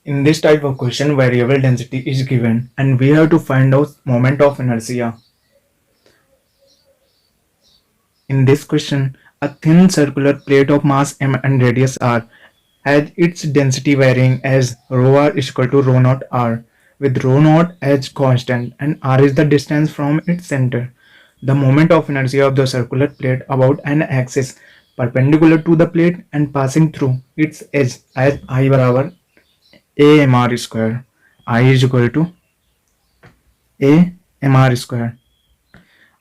In this type of question, variable density is given and we have to find out moment of inertia. In this question, a thin circular plate of mass m and radius r has its density varying as rho r is equal to rho naught r, with rho naught as constant and r is the distance from its center. The moment of inertia of the circular plate about an axis perpendicular to the plate and passing through its edge as I बराबर a mr square. I is equal to a mr square.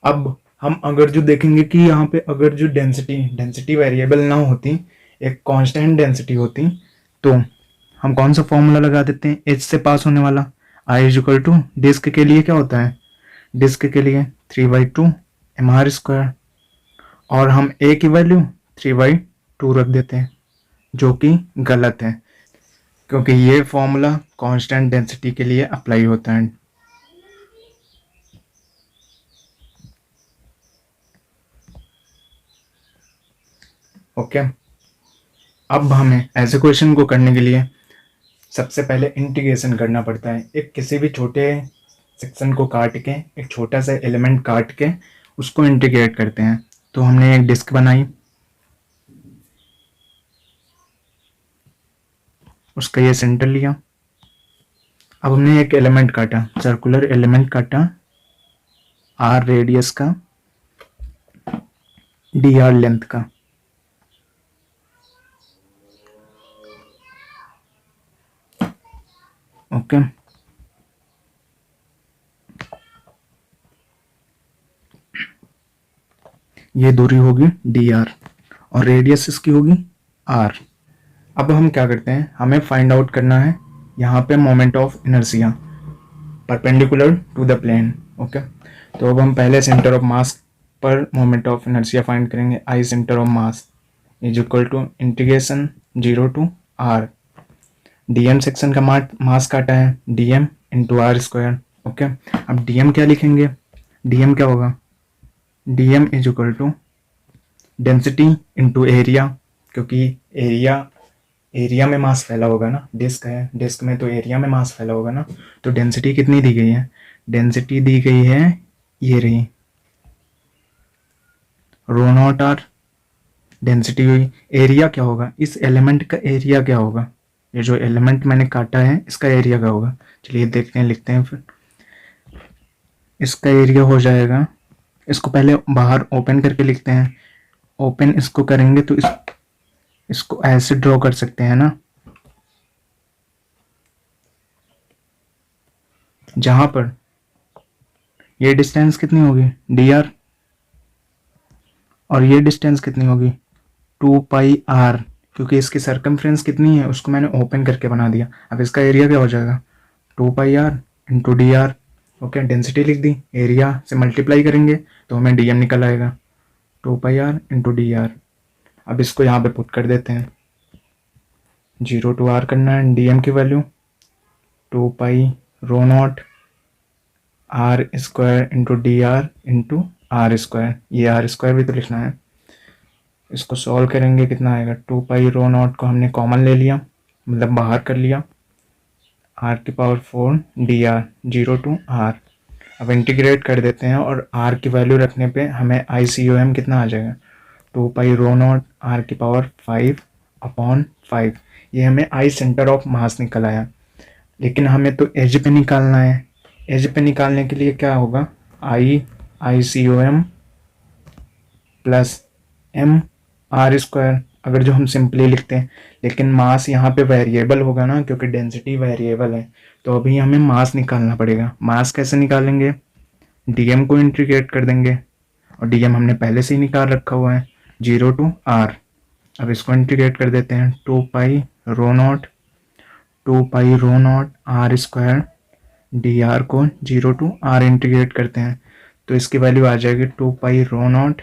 अब हम अगर जो देखेंगे कि यहाँ पे अगर जो डेंसिटी वेरिएबल ना होती, एक कांस्टेंट डेंसिटी होती, तो हम कौन सा फॉर्मूला लगा देते हैं, एच से पास होने वाला, आई इज इक्वल टू डिस्क के लिए क्या होता है, डिस्क के लिए 3/2 mr स्क्वायर, और हम ए की वैल्यू 3/2 रख देते हैं, जो कि गलत है क्योंकि ये फॉर्मूला कांस्टेंट डेंसिटी के लिए अप्लाई होता है. ओके. अब हमें ऐसे क्वेश्चन को करने के लिए सबसे पहले इंटीग्रेशन करना पड़ता है. एक किसी भी छोटे सेक्शन को काट के, एक छोटा सा एलिमेंट काट के उसको इंटीग्रेट करते हैं. तो हमने एक डिस्क बनाई, उसका ये सेंटर लिया. अब हमने एक एलिमेंट काटा, सर्कुलर एलिमेंट काटा आर रेडियस का, डी आर लेंथ का. ओके. ये दूरी होगी डी आर और रेडियस इसकी होगी आर. अब हम क्या करते हैं, हमें फाइंड आउट करना है यहाँ पे moment of inertia perpendicular to the plane. Okay. तो अब हम पहले सेंटर ऑफ मास पर मोमेंट ऑफ इनर्शिया फाइंड करेंगे. I center of mass is equal to integration 0 to r. Dm section का मास काटा है, dm into r square. Okay. अब डीएम क्या लिखेंगे, डीएम क्या होगा, dm is equal to density into area, क्योंकि एरिया में मास फैला होगा ना, डिस्क है, डिस्क में तो एरिया में मास फैला होगा ना. तो डेंसिटी कितनी दी गई है, डेंसिटी दी गई है ये रही रो नॉट आर. डेंसिटी हुई. एरिया क्या होगा, इस एलिमेंट का एरिया क्या होगा, ये जो एलिमेंट मैंने काटा है इसका एरिया क्या होगा. चलिए देखते हैं, लिखते हैं. फिर इसका एरिया हो जाएगा, इसको पहले बाहर ओपन करके लिखते हैं. ओपन इसको करेंगे तो इसको ऐसे ड्रॉ कर सकते हैं ना, जहां पर ये डिस्टेंस कितनी होगी डी आर और ये डिस्टेंस कितनी होगी 2πr, क्योंकि इसकी सर्कमफ्रेंस कितनी है उसको मैंने ओपन करके बना दिया. अब इसका एरिया क्या हो जाएगा 2πr into d r. Okay. Density लिख दी, एरिया से मल्टीप्लाई करेंगे तो हमें डीएम निकल आएगा 2πr इंटू डी आर. अब इसको यहाँ पे पुट कर देते हैं, 0 टू आर करना है. डीएम की value 2π rho naught r square into d r into r square. ये आर स्क्वायर भी तो लिखना है. इसको सॉल्व करेंगे कितना आएगा, 2π रो नॉट को हमने कॉमन ले लिया, मतलब बाहर कर लिया, आर की power 4 d r 0 to r. अब इंटीग्रेट कर देते हैं और आर की वैल्यू रखने पे हमें आई सी ओ एम कितना आ जाएगा 2π रो नॉट आर की पावर 5/5. ये हमें आई सेंटर ऑफ मास निकल आया. लेकिन हमें तो एज पे निकालना है. एज पे निकालने के लिए क्या होगा, I C O M plus M are square, अगर जो हम सिंपली लिखते हैं. लेकिन मास यहाँ पे वेरिएबल होगा ना, क्योंकि डेंसिटी वेरिएबल है. तो अभी हमें मास निकालना पड़ेगा. मास कैसे निकालेंगे, डीएम को इंटीग्रेट कर देंगे और डीएम हमने पहले से ही निकाल रखा हुआ है 0 टू आर. अब इसको इंटीग्रेट कर देते हैं 2π rho naught r square d r को 0 टू आर इंटीग्रेट करते हैं तो इसकी वैल्यू आ जाएगी 2π rho naught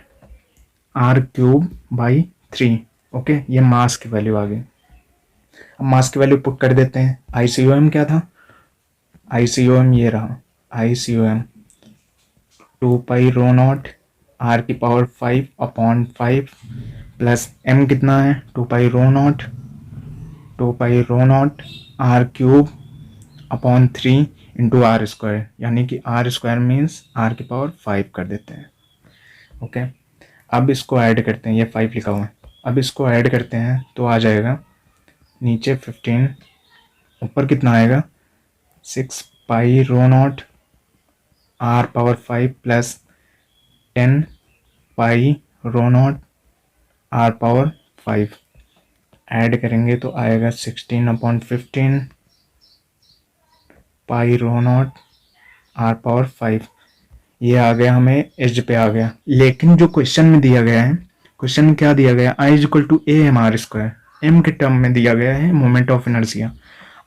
r cube by 3. Okay. ये मास की वैल्यू आ गई. अब मास की वैल्यू पुट कर देते हैं. आई सी ओ एम क्या था, आई सी ओ एम ये रहा, I C O M 2π rho naught r की पावर 5/5 प्लस एम कितना है 2π rho naught two pi rho naught r cube upon 3 into r square, यानी कि आर स्क्वायर मीन्स आर की पावर 5 कर देते हैं। ओके, अब इसको ऐड करते हैं, ये 5 लिखा हुआ है, अब इसको ऐड करते हैं तो आ जाएगा नीचे 15, ऊपर कितना आएगा 6 pi rho naught r power 5 plus 10 pi rho naught r power 5, add करेंगे तो आएगा 16 upon 15 pi rho naught r power 5। ये आ गया, हमें एज पे आ गया। लेकिन जो क्वेश्चन में दिया गया है, क्वेश्चन में क्या दिया गया, I is equal to A M are square, M के टर्म में दिया गया है moment of inertia,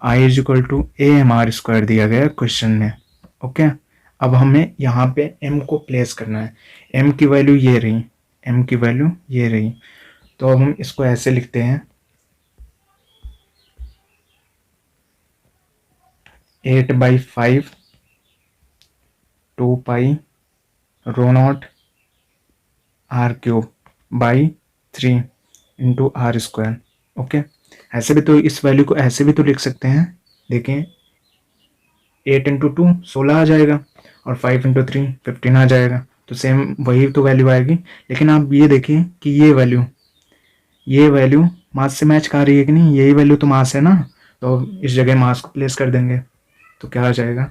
I is equal to A M are square दिया गया है क्वेश्चन में। ओके, अब हमें यहाँ पे एम को प्लेस करना है, एम की वैल्यू ये रही, एम की वैल्यू ये रही, तो अब हम इसको ऐसे लिखते हैं 8/5 2 pi rho naught r cube by 3 into r square. Okay, ऐसे भी तो इस वैल्यू को ऐसे भी तो लिख सकते हैं, देखें 8 इंटू 2 16 आ जाएगा और 5 इंटू 3 15 आ जाएगा, तो सेम वही तो वैल्यू आएगी। लेकिन आप ये देखें कि ये वैल्यू मास से मैच कर रही है कि नहीं, यही वैल्यू तो मास है ना, तो इस जगह मास को प्लेस कर देंगे तो क्या आ जाएगा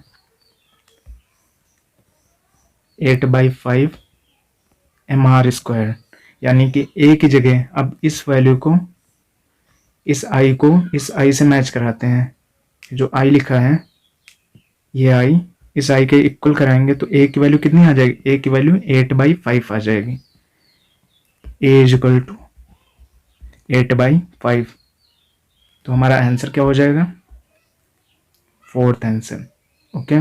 8/5 एम आर स्क्वायर, यानी कि ए की जगह अब इस वैल्यू को इस आई से मैच कराते हैं, जो आई लिखा है ये आई इस आई के इक्वल कराएंगे तो ए की वैल्यू कितनी आ जाएगी, ए की वैल्यू 8/5 आ जाएगी, ए इज इक्वल टू 8/5, तो हमारा आंसर क्या हो जाएगा, फोर्थ आंसर। ओके,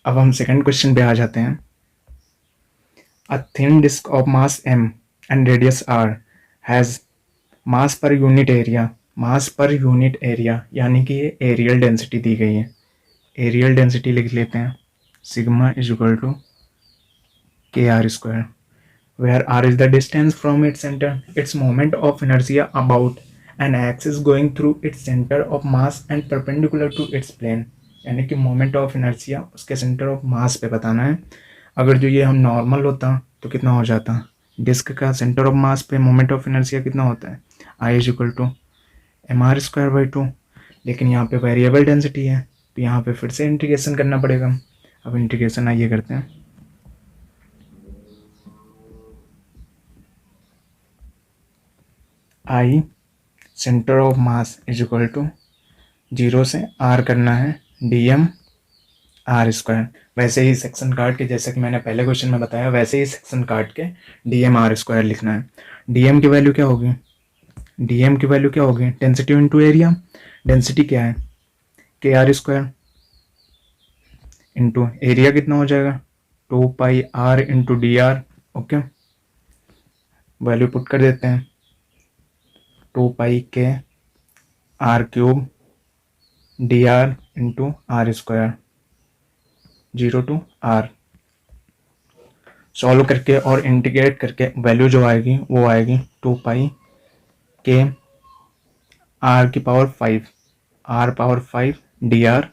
अब हम सेकंड क्वेश्चन पे आ जाते हैं। A thin disc of mass m and radius r has mass per unit area, mass per unit area यानी कि ये एरियल डेंसिटी दी गई है, एरियल डेंसिटी लिख लेते हैं, sigma is equal to k r square, where r is the distance from its center, its moment of inertia about an axis going through its center of mass and perpendicular to its plane, यानी कि moment of inertia उसके centre of मास पे बताना है। अगर जो ये हम नॉर्मल होता तो कितना हो जाता, डिस्क का सेंटर ऑफ मास पे मोमेंट ऑफ इनर्शिया कितना होता है, I is equal to M are square by 2, लेकिन यहाँ पे वेरिएबल डेंसिटी है तो यहाँ पे फिर से इंटीग्रेशन करना पड़ेगा। अब इंटीग्रेशन आइए करते हैं, I center of mass is equal to 0 से r करना है dm आर स्क्वायर, वैसे ही सेक्शन काट के, जैसे कि मैंने पहले क्वेश्चन में बताया वैसे ही सेक्शन काट के dm आर स्क्वायर लिखना है। dm की वैल्यू क्या होगी, dm की वैल्यू क्या होगी, डेंसिटी इंटू एरिया, डेंसिटी क्या है के आर स्क्वायर इंटू एरिया कितना हो जाएगा 2 pi r into d r. Okay, value put कर देते हैं 2 pi k r cube d r into r square 0 to r, solve करके और इंटीग्रेट करके वैल्यू जो आएगी वो आएगी 2 पाई के आर की power 5 r power 5 d r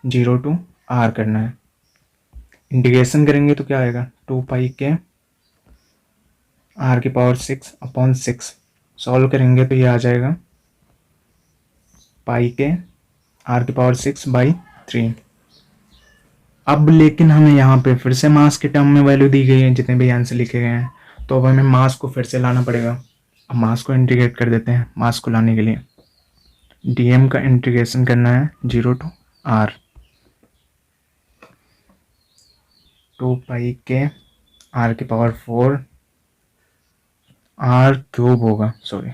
0 to r करना है, इंटीग्रेशन करेंगे तो क्या आएगा 2 पाई के आर की पावर 6 अपॉन 6, सॉल्व करेंगे तो ये आ जाएगा पाई के आर की पावर 6 बाई 3। अब लेकिन हमें यहाँ पे फिर से मास के टर्म में वैल्यू दी गई है, जितने भी आंसर लिखे गए हैं, तो अब हमें मास को फिर से लाना पड़ेगा। अब मास को इंटीग्रेट कर देते हैं, मास को लाने के लिए dm का इंटीग्रेशन करना है 0 to r, 2 pi k r की पावर 4 r क्यूब होगा, sorry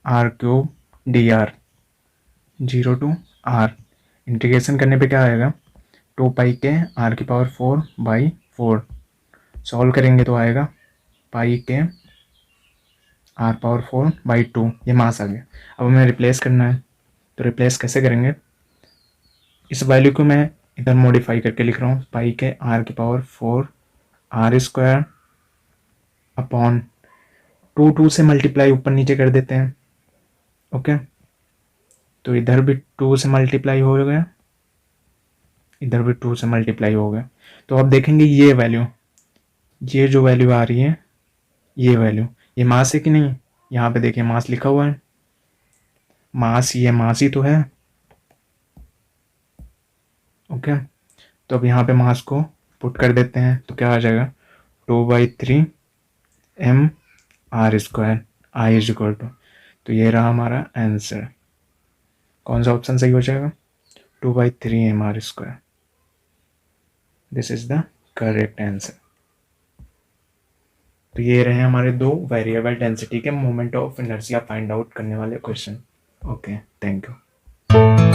r cube d r 0 to r, integration करने पे क्या आएगा 2 पाई के r की पावर 4 बाई 4, सॉल्व करेंगे तो आएगा पाई के r पावर 4 बाई 2, ये मास आ गया। अब हमें रिप्लेस करना है, तो रिप्लेस कैसे करेंगे, इस वैल्यू को मैं इधर मॉडिफाई करके लिख रहा हूँ, पाई के आर की पावर 4 आर स्क्वायर अपॉन 2 से मल्टीप्लाई ऊपर नीचे कर देते हैं। ओके, तो इधर भी 2 से मल्टीप्लाई हो गया, इधर भी 2 से मल्टीप्लाई हो गया। तो अब देखेंगे ये वैल्यू, ये जो वैल्यू आ रही है, ये वैल्यू, ये मास है कि नहीं? यहाँ पे देखिए मास लिखा हुआ है, मास, ये मास ही तो है। ओके, तो अब यहाँ पे मास को पुट कर देते हैं, तो क्या आ जाएगा 2/3 m are square I is equal to, तो ये रहा हमारा आंसर। कौन सा ऑप्शन सही हो जाएगा? 2/3 m are square, this is the correct answer. तो ये रहे हमारे दो वेरिएबल डेंसिटी के moment of inertia find out करने वाले क्वेश्चन। Okay, thank you.